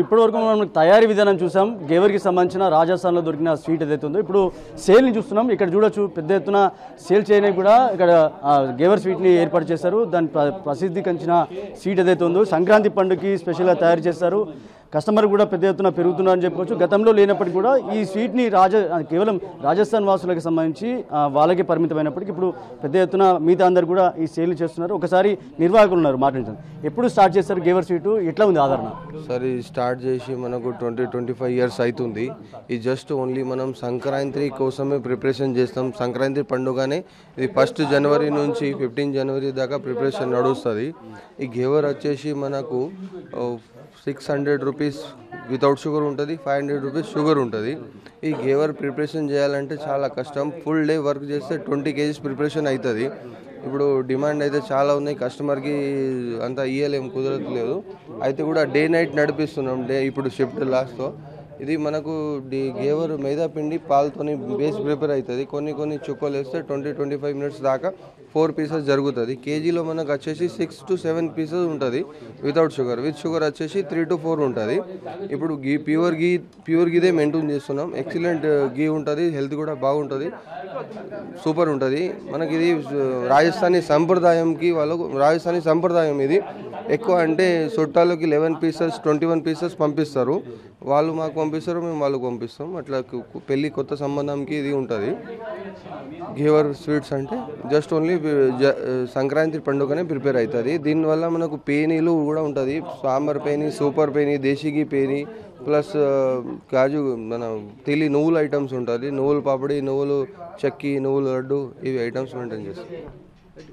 ఇప్పటివరకు మనం తయారీ విధానం చూసాం. గేవర్కి సంబంధించిన రాజస్థాన్లో దొరికిన స్వీట్ ఏదైతే ఉందో ఇప్పుడు సేల్ని చూస్తున్నాం. ఇక్కడ చూడొచ్చు పెద్ద ఎత్తున సేల్ చేయడానికి కూడా ఇక్కడ గేవర్ స్వీట్ని ఏర్పాటు చేశారు. దాని ప్రసిద్ధికించిన స్వీట్ ఏదైతే ఉందో సంక్రాంతి పండుగకి స్పెషల్గా తయారు చేస్తారు. కస్టమర్ కూడా పెద్ద ఎత్తున పెరుగుతున్నారని చెప్పుకోవచ్చు. గతంలో లేనప్పటికీ కూడా ఈ స్వీట్ని కేవలం రాజస్థాన్ వాసులకు సంబంధించి వాళ్ళకే పరిమితమైనప్పటికీ ఇప్పుడు పెద్ద ఎత్తున మిగతా అందరు కూడా ఈ సేల్ చేస్తున్నారు. ఒకసారి నిర్వాహకులు ఉన్నారు మాట్లాడుతున్నారు. ఎప్పుడు స్టార్ట్ చేస్తారు గేవర్ స్వీట్, ఎట్లా ఉంది ఆదరణ? సార్ ఈ స్టార్ట్ చేసి మనకు 20-25 ఇయర్స్ అవుతుంది. ఇది జస్ట్ ఓన్లీ మనం సంక్రాంతి కోసమే ప్రిపరేషన్ చేస్తాం. సంక్రాంతి పండుగనే ఇది 1 జనవరి నుంచి 15 జనవరి దాకా ప్రిపరేషన్ నడుస్తుంది. ఈ గేవర్ వచ్చేసి మనకు 600 రూపీస్ వితౌట్ షుగర్ ఉంటుంది, 500 రూపీస్ షుగర్ ఉంటుంది. ఈ గేవర్ ప్రిపరేషన్ చేయాలంటే చాలా కష్టం. ఫుల్ డే వర్క్ చేస్తే 20 kgs ప్రిపరేషన్ అవుతుంది. ఇప్పుడు డిమాండ్ అయితే చాలా ఉన్నాయి, కస్టమర్కి అంతా ఇయ్యలేము, కుదరట్లేదు. అయితే కూడా డే నైట్ నడిపిస్తున్నాం. ఇప్పుడు షిఫ్ట్ లాస్ట్తో ఇది మనకు గేవర్ మైదా పిండి పాలతోని బేస్ ప్రిపేర్ అవుతుంది. కొన్ని చుక్కలు వేస్తే 20-25 మినిట్స్ దాకా 4 పీసెస్ జరుగుతుంది. కేజీలో మనకు వచ్చేసి 6 to 7 పీసెస్ ఉంటుంది వితౌట్ షుగర్. విత్ షుగర్ వచ్చేసి 3 to 4 ఉంటుంది. ఇప్పుడు ప్యూర్ గీదే మెయింటైన్ చేస్తున్నాం. ఎక్సలెంట్ గీ ఉంటుంది, హెల్త్ కూడా బాగుంటుంది, సూపర్ ఉంటుంది. మనకి ఇది రాజస్థానీ సంప్రదాయం ఇది. ఎక్కువ అంటే చుట్టాలకి 11 పీసెస్ 21 పీసెస్ పంపిస్తారు. వాళ్ళు మాకు పంపిస్తారు, మేము వాళ్ళకు పంపిస్తాం. అట్లా పెళ్ళి కొత్త సంబంధంకి ఇది ఉంటుంది. గేవర్ స్వీట్స్ అంటే జస్ట్ ఓన్లీ సంక్రాంతి పండుగనే ప్రిపేర్ అవుతుంది. దీనివల్ల మనకు పేనీలు కూడా ఉంటుంది. సాంబార్ పేని, సూపర్ పేని, దేశీగి పేని, ప్లస్ కాజు మన నువ్వుల ఐటమ్స్ ఉంటుంది. నువ్వుల పాపడి, నువ్వులు చెక్కి, నువ్వుల లడ్డు, ఇవి ఐటమ్స్ మెయింటైన్ చేస్తాం.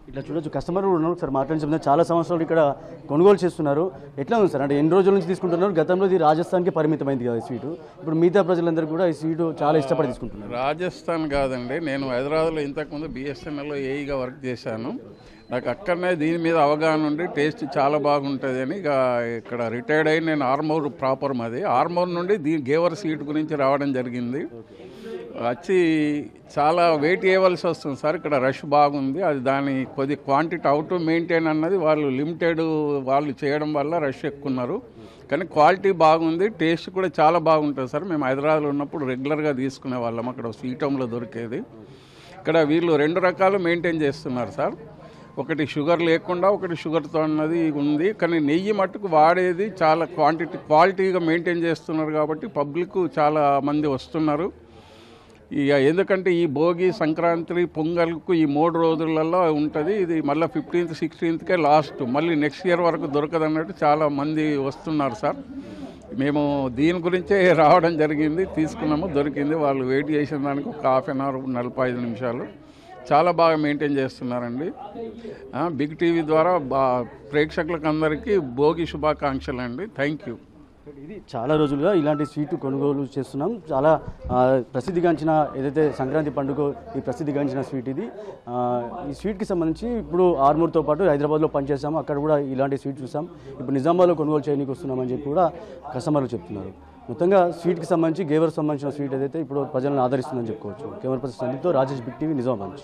ఇట్లా చూడొచ్చు కస్టమర్ కూడా ఉన్నారు. సార్ మాట్లాడి చాలా సంవత్సరాలు ఇక్కడ కొనుగోలు చేస్తున్నారు. ఎట్లా ఉంది సార్? అంటే ఎన్ని రోజుల నుంచి తీసుకుంటున్నారు? గతంలో ఇది రాజస్థాన్కి పరిమితమైంది కదా ఈ స్వీటు. ఇప్పుడు మిగతా ప్రజలందరూ కూడా ఈ స్వీటు చాలా ఇష్టపడి తీసుకుంటున్నారు. రాజస్థాన్ కాదండి, నేను హైదరాబాద్లో ఇంతకుముందు BSNLలో ఏఈగా వర్క్ చేశాను. నాకు అక్కడనే దీని మీద అవగాహన ఉండి టేస్ట్ చాలా బాగుంటుంది అని ఇక్కడ రిటైర్డ్ అయ్యి నేను ఆర్మూర్ ప్రాపర్ మాది. ఆర్మూర్ నుండి గేవర్ స్వీట్ గురించి రావడం జరిగింది. వచ్చి చాలా వెయిట్ చేయవలసి వస్తుంది సార్. ఇక్కడ రష్ బాగుంది. అది దాని కొద్ది క్వాంటిటీ అవుట్ మెయింటైన్ అన్నది వాళ్ళు లిమిటెడ్ వాళ్ళు చేయడం వల్ల రష్ ఎక్కున్నారు. కానీ క్వాలిటీ బాగుంది, టేస్ట్ కూడా చాలా బాగుంటుంది సార్. మేము హైదరాబాద్లో ఉన్నప్పుడు రెగ్యులర్గా తీసుకునే వాళ్ళం. అక్కడ స్వీట్ హోమ్లో దొరికేది. ఇక్కడ వీళ్ళు 2 రకాలు మెయింటైన్ చేస్తున్నారు సార్. ఒకటి షుగర్ లేకుండా, ఒకటి షుగర్తో అన్నది ఉంది. కానీ నెయ్యి మట్టుకు వాడేది చాలా క్వాలిటీగా మెయింటైన్ చేస్తున్నారు కాబట్టి పబ్లిక్ చాలా మంది వస్తున్నారు. ఇక ఎందుకంటే ఈ భోగి, సంక్రాంతి, పొంగల్కు ఈ 3 రోజులలో ఉంటుంది. ఇది మళ్ళీ 15th 16thకే లాస్ట్. మళ్ళీ నెక్స్ట్ ఇయర్ వరకు దొరకదు అన్నట్టు చాలా మంది వస్తున్నారు సార్. మేము దీని గురించే రావడం జరిగింది, తీసుకున్నాము, దొరికింది. వాళ్ళు వెయిట్ చేసిన దానికి ఒక 1/2 an hour 45 నిమిషాలు చాలా బాగా మెయింటైన్ చేస్తున్నారండి. బిగ్ టీవీ ద్వారా ప్రేక్షకులకు అందరికీ భోగి శుభాకాంక్షలు అండి. Thank you. ఇది చాలా రోజులుగా ఇలాంటి స్వీట్ కొనుగోలు చేస్తున్నాం. చాలా ప్రసిద్ధిగాంచిన ఏదైతే సంక్రాంతి పండుగ ఈ ప్రసిద్ధిగాంచిన స్వీట్ ఇది. ఈ స్వీట్కి సంబంధించి ఇప్పుడు ఆర్మూర్తో పాటు హైదరాబాద్లో పనిచేసాము, అక్కడ కూడా ఇలాంటి స్వీట్ చూసాం. ఇప్పుడు నిజామాబాద్లో కొనుగోలు చేయడానికి వస్తున్నామని చెప్పి కూడా కస్టమర్లు చెప్తున్నారు. మొత్తంగా స్వీట్కి సంబంధించి గేవర్కి సంబంధించిన స్వీట్ ఏదైతే ఇప్పుడు ప్రజలను ఆదరిస్తుందని చెప్పుకోవచ్చు. కెమెరా పర్సన్ సందీప్తో రాజేష్, బిగ్ టీవీ, నిజామాబాద్.